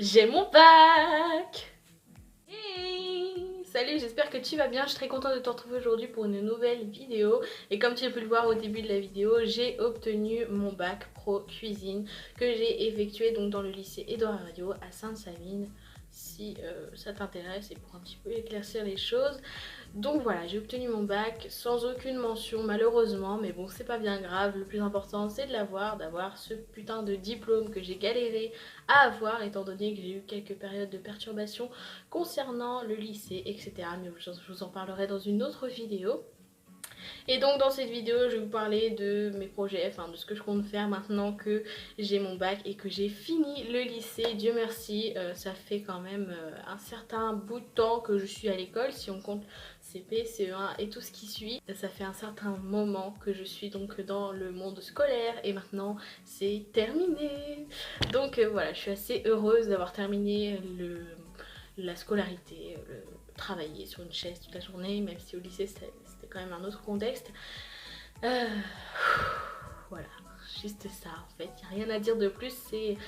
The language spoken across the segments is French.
j'ai mon bac. Hey, salut, j'espère que tu vas bien. Je suis très contente de te retrouver aujourd'hui pour une nouvelle vidéo. Et comme tu as pu le voir au début de la vidéo, j'ai obtenu mon bac pro cuisine que j'ai effectué donc dans le lycée Édouard Herriot à Sainte-Savine. Si ça t'intéresse et pour un petit peu éclaircir les choses. Donc voilà, j'ai obtenu mon bac sans aucune mention malheureusement, mais bon c'est pas bien grave, le plus important c'est de l'avoir, d'avoir ce putain de diplôme que j'ai galéré à avoir étant donné que j'ai eu quelques périodes de perturbation concernant le lycée, etc. Mais je vous en parlerai dans une autre vidéo. Et donc dans cette vidéo je vais vous parler de mes projets, enfin de ce que je compte faire maintenant que j'ai mon bac et que j'ai fini le lycée. Dieu merci, ça fait quand même un certain bout de temps que je suis à l'école, si on compte CP, CE1 et tout ce qui suit. Ça fait un certain moment que je suis donc dans le monde scolaire et maintenant c'est terminé. Donc voilà, je suis assez heureuse d'avoir terminé la scolarité, travailler sur une chaise toute la journée, même si au lycée c'était quand même un autre contexte. Voilà, juste ça en fait, il n'y a rien à dire de plus, c'est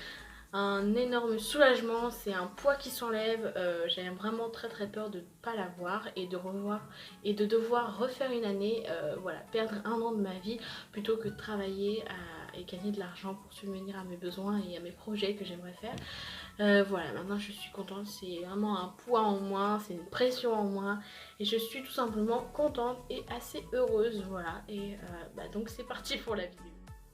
un énorme soulagement, c'est un poids qui s'enlève. J'avais vraiment très peur de ne pas l'avoir et de revoir et de devoir refaire une année, voilà, perdre un an de ma vie plutôt que de travailler et gagner de l'argent pour subvenir à mes besoins et à mes projets que j'aimerais faire. Voilà, maintenant je suis contente, c'est vraiment un poids en moins, c'est une pression en moins et je suis tout simplement contente et assez heureuse, voilà. Et donc c'est parti pour la vidéo.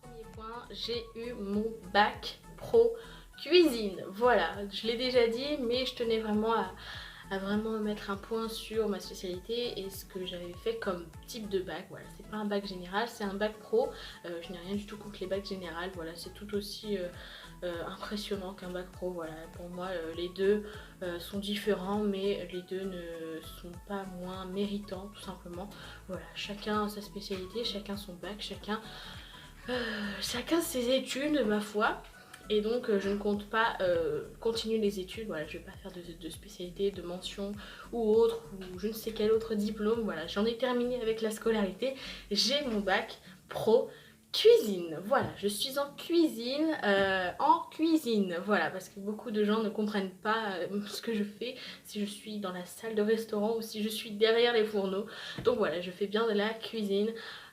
Premier point, j'ai eu mon bac pro cuisine, voilà, je l'ai déjà dit mais je tenais vraiment à vraiment mettre un point sur ma spécialité et ce que j'avais fait comme type de bac. Voilà, c'est pas un bac général, c'est un bac pro. Je n'ai rien du tout contre les bacs générales, voilà, c'est tout aussi impressionnant qu'un bac pro. Voilà, pour moi les deux sont différents mais les deux ne sont pas moins méritants tout simplement. Voilà, chacun sa spécialité, chacun son bac, chacun ses études ma foi. Et donc je ne compte pas continuer les études, voilà, je ne vais pas faire de spécialité, de mention ou autre, ou je ne sais quel autre diplôme, voilà, j'en ai terminé avec la scolarité, j'ai mon bac pro cuisine, voilà, je suis en cuisine, voilà, parce que beaucoup de gens ne comprennent pas ce que je fais, si je suis dans la salle de restaurant ou si je suis derrière les fourneaux, donc voilà, je fais bien de la cuisine.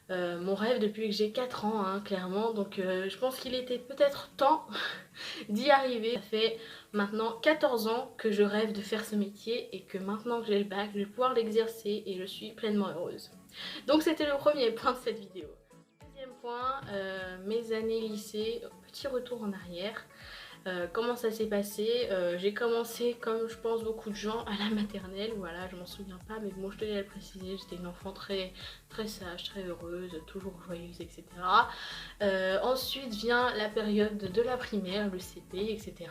Mon rêve depuis que j'ai 4 ans, hein, clairement, donc je pense qu'il était peut-être temps d'y arriver. Ça fait maintenant 14 ans que je rêve de faire ce métier et que maintenant que j'ai le bac, je vais pouvoir l'exercer et je suis pleinement heureuse. Donc c'était le premier point de cette vidéo. Deuxième point, mes années lycée, petit retour en arrière. Comment ça s'est passé? J'ai commencé comme je pense beaucoup de gens à la maternelle, voilà, je m'en souviens pas mais bon je tenais à le préciser, j'étais une enfant très sage, très heureuse, toujours joyeuse, etc. Ensuite vient la période de la primaire, le CP, etc.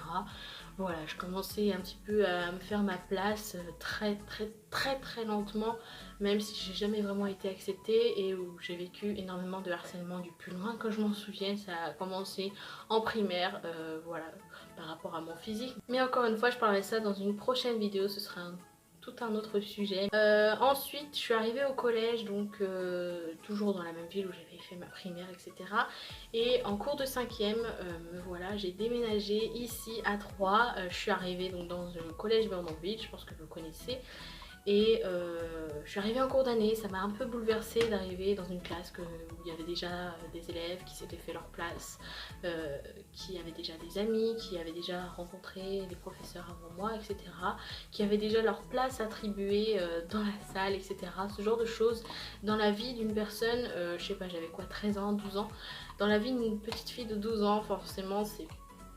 Voilà, je commençais un petit peu à me faire ma place très lentement, même si j'ai jamais vraiment été acceptée et où j'ai vécu énormément de harcèlement du plus loin que je m'en souvienne. Ça a commencé en primaire, voilà, par rapport à mon physique. Mais encore une fois, je parlerai de ça dans une prochaine vidéo, ce sera tout un autre sujet. Ensuite, je suis arrivée au collège, donc toujours dans la même ville où j'avais fait ma primaire, etc. Et en cours de 5e, me voilà, j'ai déménagé ici à Troyes. Je suis arrivée donc dans le collège Vernon-Ville, je pense que vous connaissez. Et je suis arrivée en cours d'année, ça m'a un peu bouleversée d'arriver dans une classe où il y avait déjà des élèves qui s'étaient fait leur place, qui avaient déjà des amis, qui avaient déjà rencontré des professeurs avant moi, etc. Qui avaient déjà leur place attribuée dans la salle, etc. Ce genre de choses dans la vie d'une personne, je sais pas, j'avais quoi, 13 ans, 12 ans. Dans la vie d'une petite fille de 12 ans, forcément c'est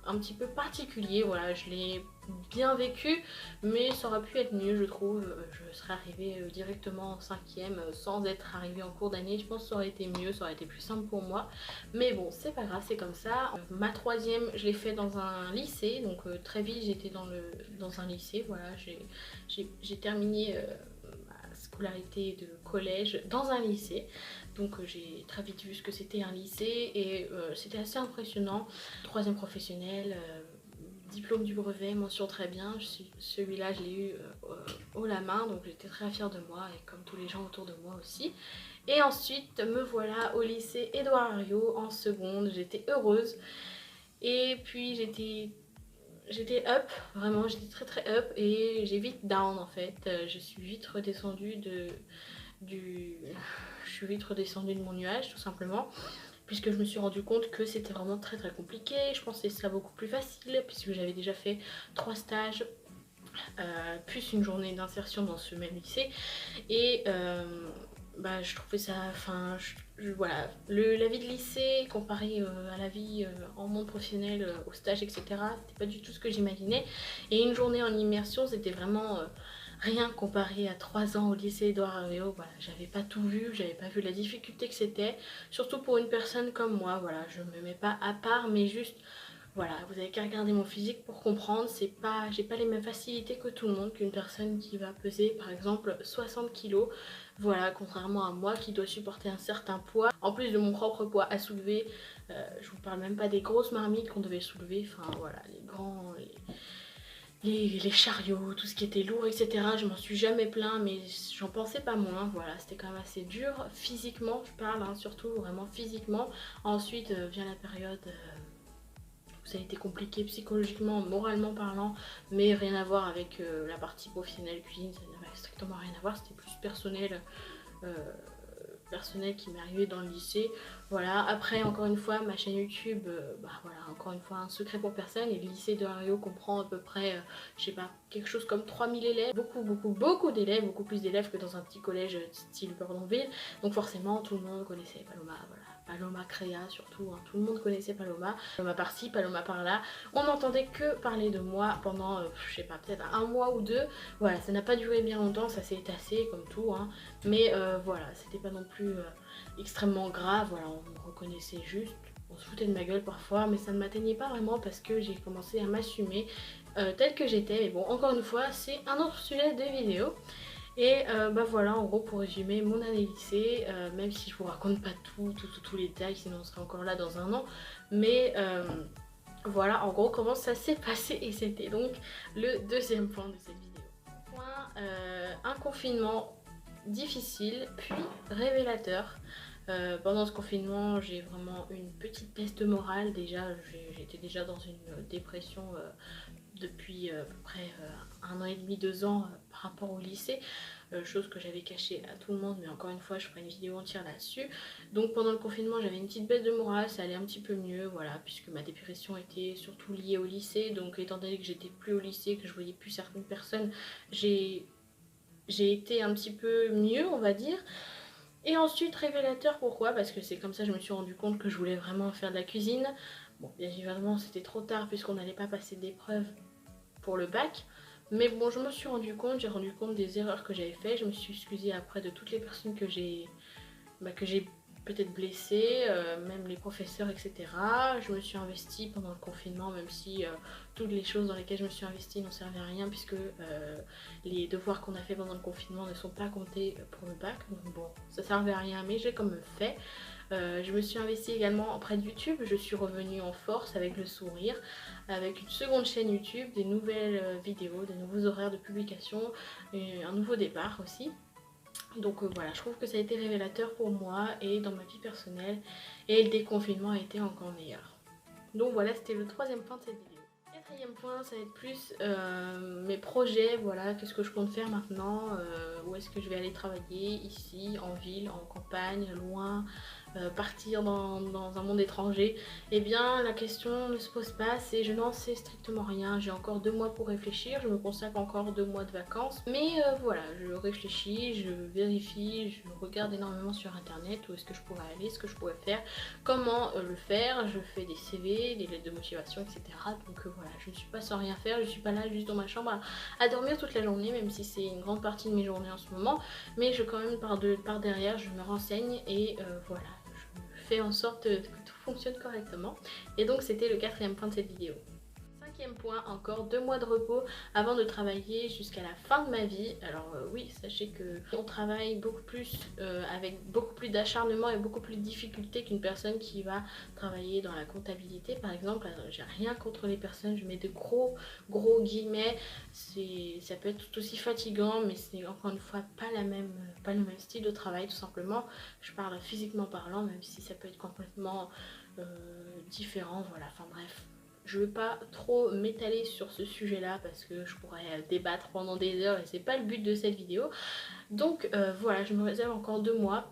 un petit peu particulier, voilà, je l'ai bien vécu, mais ça aurait pu être mieux je trouve. Je serais arrivée directement en 5e sans être arrivée en cours d'année, je pense que ça aurait été mieux, ça aurait été plus simple pour moi, mais bon c'est pas grave, c'est comme ça. Ma 3e je l'ai fait dans un lycée, donc très vite j'étais dans un lycée, voilà, j'ai terminé ma scolarité de collège dans un lycée. Donc j'ai très vite vu ce que c'était un lycée et c'était assez impressionnant. 3e professionnel, diplôme du brevet, mention très bien. Celui-là je l'ai eu haut la main, donc j'étais très fière de moi et comme tous les gens autour de moi aussi. Et ensuite me voilà au lycée Édouard Herriot en seconde, j'étais heureuse. Et puis j'étais j'étais up, vraiment j'étais très très up et j'ai vite down en fait. Je suis vite redescendue du... Je suis vite redescendue de mon nuage tout simplement. Puisque je me suis rendu compte que c'était vraiment très très compliqué. Je pensais ça beaucoup plus facile puisque j'avais déjà fait 3 stages plus une journée d'insertion dans ce même lycée et bah, je trouvais ça, enfin voilà, la vie de lycée comparée à la vie en monde professionnel, au stage etc, c'était pas du tout ce que j'imaginais et une journée en immersion c'était vraiment rien comparé à 3 ans au lycée Édouard Herriot. Voilà, j'avais pas tout vu, j'avais pas vu la difficulté que c'était, surtout pour une personne comme moi. Voilà, je me mets pas à part mais juste voilà, vous avez qu'à regarder mon physique pour comprendre, j'ai pas les mêmes facilités que tout le monde, qu'une personne qui va peser par exemple 60 kilos. Voilà, contrairement à moi qui dois supporter un certain poids. En plus de mon propre poids à soulever, je vous parle même pas des grosses marmites qu'on devait soulever, enfin voilà, les grands, les chariots, tout ce qui était lourd, etc. Je m'en suis jamais plaint, mais j'en pensais pas moins. Voilà, c'était quand même assez dur, physiquement, je parle, hein, surtout vraiment physiquement. Ensuite vient la période... ça a été compliqué psychologiquement, moralement parlant, mais rien à voir avec la partie professionnelle cuisine, ça n'avait strictement rien à voir, c'était plus personnel, euh, personnel qui m'est arrivé dans le lycée. Voilà, après encore une fois ma chaîne YouTube, bah voilà, encore une fois un secret pour personne, et le lycée de Hario comprend à peu près, je sais pas, quelque chose comme 3000 élèves, beaucoup d'élèves, beaucoup plus d'élèves que dans un petit collège style Bourdonville, donc forcément tout le monde connaissait Paloma, voilà. Paloma Créa surtout, hein. Tout le monde connaissait Paloma, Paloma par-ci, Paloma par-là, on n'entendait que parler de moi pendant, je sais pas, peut-être un mois ou deux, voilà, ça n'a pas duré bien longtemps, ça s'est tassé comme tout, hein. Mais voilà, c'était pas non plus extrêmement grave, voilà, on me reconnaissait juste, on se foutait de ma gueule parfois, mais ça ne m'atteignait pas vraiment parce que j'ai commencé à m'assumer telle que j'étais, mais bon, encore une fois, c'est un autre sujet de vidéo. Et bah voilà, en gros pour résumer mon année lycée, même si je vous raconte pas tous les détails, sinon on serait encore là dans un an, mais voilà en gros comment ça s'est passé et c'était donc le deuxième point de cette vidéo. Point, un confinement difficile puis révélateur. Pendant ce confinement j'ai vraiment une petite baisse de morale, déjà j'étais déjà dans une dépression depuis à peu près 1 an et demi, 2 ans par rapport au lycée, chose que j'avais cachée à tout le monde, mais encore une fois je ferai une vidéo entière là-dessus. Donc pendant le confinement j'avais une petite baisse de morale, ça allait un petit peu mieux, voilà, puisque ma dépression était surtout liée au lycée, donc étant donné que j'étais plus au lycée, que je voyais plus certaines personnes, j'ai été un petit peu mieux on va dire. Et ensuite révélateur, pourquoi? Parce que c'est comme ça que je me suis rendu compte que je voulais vraiment faire de la cuisine. Bon, bien évidemment c'était trop tard puisqu'on n'allait pas passer d'épreuves pour le bac. Mais bon, je me suis rendu compte, j'ai rendu compte des erreurs que j'avais faites. Je me suis excusée après de toutes les personnes que j'ai peut-être blessées, même les professeurs, etc. Je me suis investie pendant le confinement, même si toutes les choses dans lesquelles je me suis investie n'ont servi à rien, puisque les devoirs qu'on a fait pendant le confinement ne sont pas comptés pour le bac. Donc bon, ça servait à rien, mais j'ai quand même fait. Je me suis investie également auprès de YouTube, je suis revenue en force avec le sourire, avec une seconde chaîne YouTube, des nouvelles vidéos, des nouveaux horaires de publication, et un nouveau départ aussi. Donc voilà, je trouve que ça a été révélateur pour moi et dans ma vie personnelle, et le déconfinement a été encore meilleur. Donc voilà, c'était le troisième point de cette vidéo. Quatrième point, ça va être plus mes projets, voilà, qu'est-ce que je compte faire maintenant, où est-ce que je vais aller travailler, ici, en ville, en campagne, loin, partir dans un monde étranger. Eh bien la question ne se pose pas, c'est je n'en sais strictement rien, j'ai encore 2 mois pour réfléchir, je me consacre encore 2 mois de vacances, mais voilà, je réfléchis, je vérifie, je regarde énormément sur internet où est-ce que je pourrais aller, ce que je pourrais faire, comment le faire, je fais des CV, des lettres de motivation, etc. Donc voilà, je ne suis pas sans rien faire, je suis pas là juste dans ma chambre à dormir toute la journée, même si c'est une grande partie de mes journées en ce moment, mais je quand même par derrière, je me renseigne et voilà, je fais en sorte que tout fonctionne correctement. Et donc c'était le quatrième point de cette vidéo. Cinquième point, encore 2 mois de repos avant de travailler jusqu'à la fin de ma vie. Alors oui, sachez que on travaille beaucoup plus avec beaucoup plus d'acharnement et beaucoup plus de difficultés qu'une personne qui va travailler dans la comptabilité par exemple. J'ai rien contre les personnes, je mets de gros guillemets, ça peut être tout aussi fatigant, mais c'est encore une fois pas le même style de travail tout simplement. Je parle physiquement parlant, même si ça peut être complètement différent, voilà, enfin bref. je veux pas trop m'étaler sur ce sujet là parce que je pourrais débattre pendant des heures et c'est pas le but de cette vidéo. Donc voilà, je me réserve encore 2 mois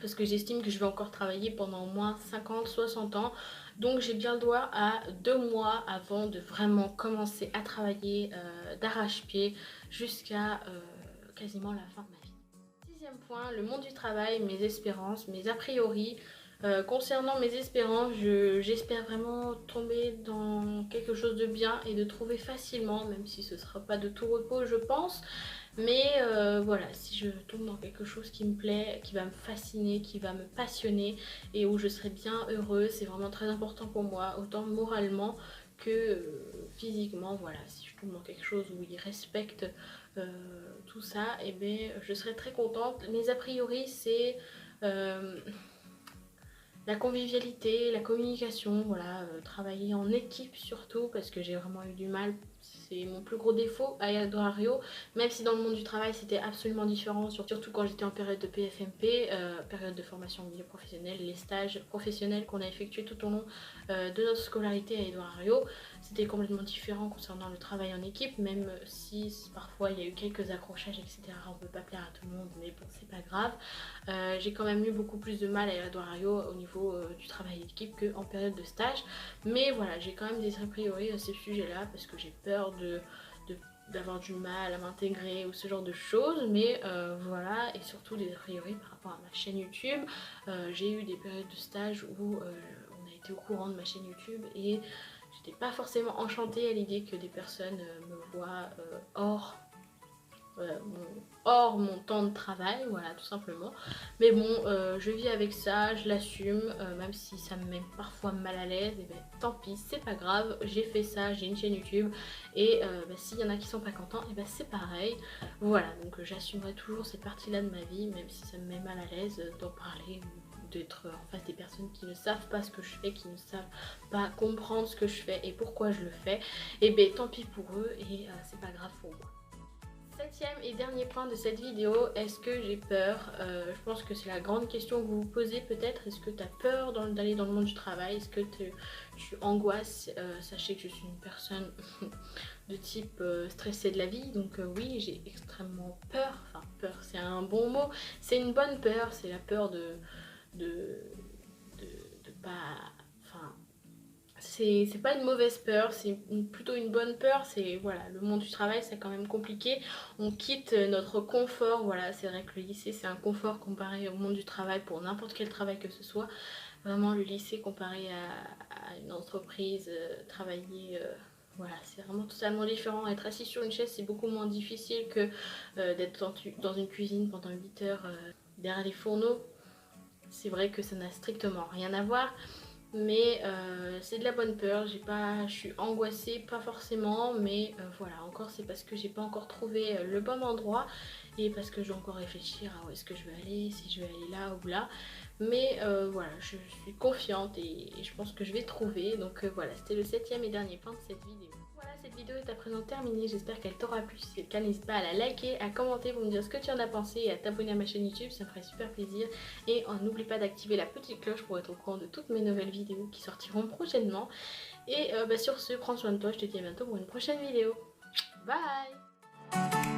parce que j'estime que je vais encore travailler pendant au moins 50-60 ans. Donc j'ai bien le droit à 2 mois avant de vraiment commencer à travailler d'arrache-pied jusqu'à quasiment la fin de ma vie. Sixième point, le monde du travail, mes espérances, mes a priori. Concernant mes espérances, j'espère vraiment tomber dans quelque chose de bien et de trouver facilement, même si ce ne sera pas de tout repos je pense. Mais voilà, si je tombe dans quelque chose qui me plaît, qui va me fasciner, qui va me passionner et où je serai bien heureuse, c'est vraiment très important pour moi, autant moralement que physiquement. Voilà, si je tombe dans quelque chose où ils respectent tout ça, et bien je serai très contente. Mais a priori c'est la convivialité, la communication, voilà, travailler en équipe surtout parce que j'ai vraiment eu du mal, c'est mon plus gros défaut à Edoario, même si dans le monde du travail c'était absolument différent, surtout quand j'étais en période de PFMP, période de formation au milieu professionnel, les stages professionnels qu'on a effectués tout au long de notre scolarité à Edoario, c'était complètement différent concernant le travail en équipe, même si parfois il y a eu quelques accrochages etc, on peut pas plaire à tout le monde mais bon c'est pas grave. J'ai quand même eu beaucoup plus de mal à Edoario au niveau du travail d'équipe qu'en période de stage, mais voilà, j'ai quand même des a priori à ce sujet là parce que j'ai peur d'avoir du mal à m'intégrer ou ce genre de choses, mais voilà, et surtout des a priori par rapport à ma chaîne YouTube. J'ai eu des périodes de stage où on a été au courant de ma chaîne YouTube et j'étais pas forcément enchantée à l'idée que des personnes me voient hors mon temps de travail, voilà, tout simplement. Mais bon, je vis avec ça, je l'assume, même si ça me met parfois mal à l'aise, et ben tant pis, c'est pas grave, j'ai fait ça, j'ai une chaîne YouTube, et s'il y en a qui sont pas contents, et ben c'est pareil. Voilà, donc j'assumerai toujours cette partie-là de ma vie, même si ça me met mal à l'aise d'en parler, d'être en face des personnes qui ne savent pas ce que je fais, qui ne savent pas comprendre ce que je fais et pourquoi je le fais, et ben tant pis pour eux, et c'est pas grave pour moi. Septième et dernier point de cette vidéo, est-ce que j'ai peur? Je pense que c'est la grande question que vous vous posez peut-être. Est-ce que tu as peur d'aller dans le monde du travail? Est-ce que tu angoisses? Sachez que je suis une personne de type stressée de la vie, donc oui, j'ai extrêmement peur. Enfin, peur, c'est un bon mot. C'est une bonne peur, c'est la peur de pas... Enfin, c'est pas une mauvaise peur, c'est plutôt une bonne peur. C'est voilà, le monde du travail c'est quand même compliqué, on quitte notre confort. Voilà, c'est vrai que le lycée c'est un confort comparé au monde du travail pour n'importe quel travail que ce soit. Vraiment le lycée comparé à une entreprise, travailler, voilà, c'est vraiment totalement différent. Être assis sur une chaise c'est beaucoup moins difficile que d'être dans une cuisine pendant 8 heures derrière les fourneaux. C'est vrai que ça n'a strictement rien à voir. Mais c'est de la bonne peur, je suis angoissée, pas forcément, mais voilà, encore c'est parce que j'ai pas encore trouvé le bon endroit et parce que je dois encore réfléchir à où est-ce que je vais aller, si je vais aller là ou là. Mais voilà, je suis confiante et je pense que je vais trouver. Donc voilà, c'était le septième et dernier point de cette vidéo. Voilà, cette vidéo est à présent terminée, j'espère qu'elle t'aura plu. Si c'est le cas, n'hésite pas à la liker, à commenter pour me dire ce que tu en as pensé et à t'abonner à ma chaîne YouTube, ça me ferait super plaisir. Et n'oublie pas d'activer la petite cloche pour être au courant de toutes mes nouvelles vidéos qui sortiront prochainement. Et sur ce, prends soin de toi, je te dis à bientôt pour une prochaine vidéo. Bye!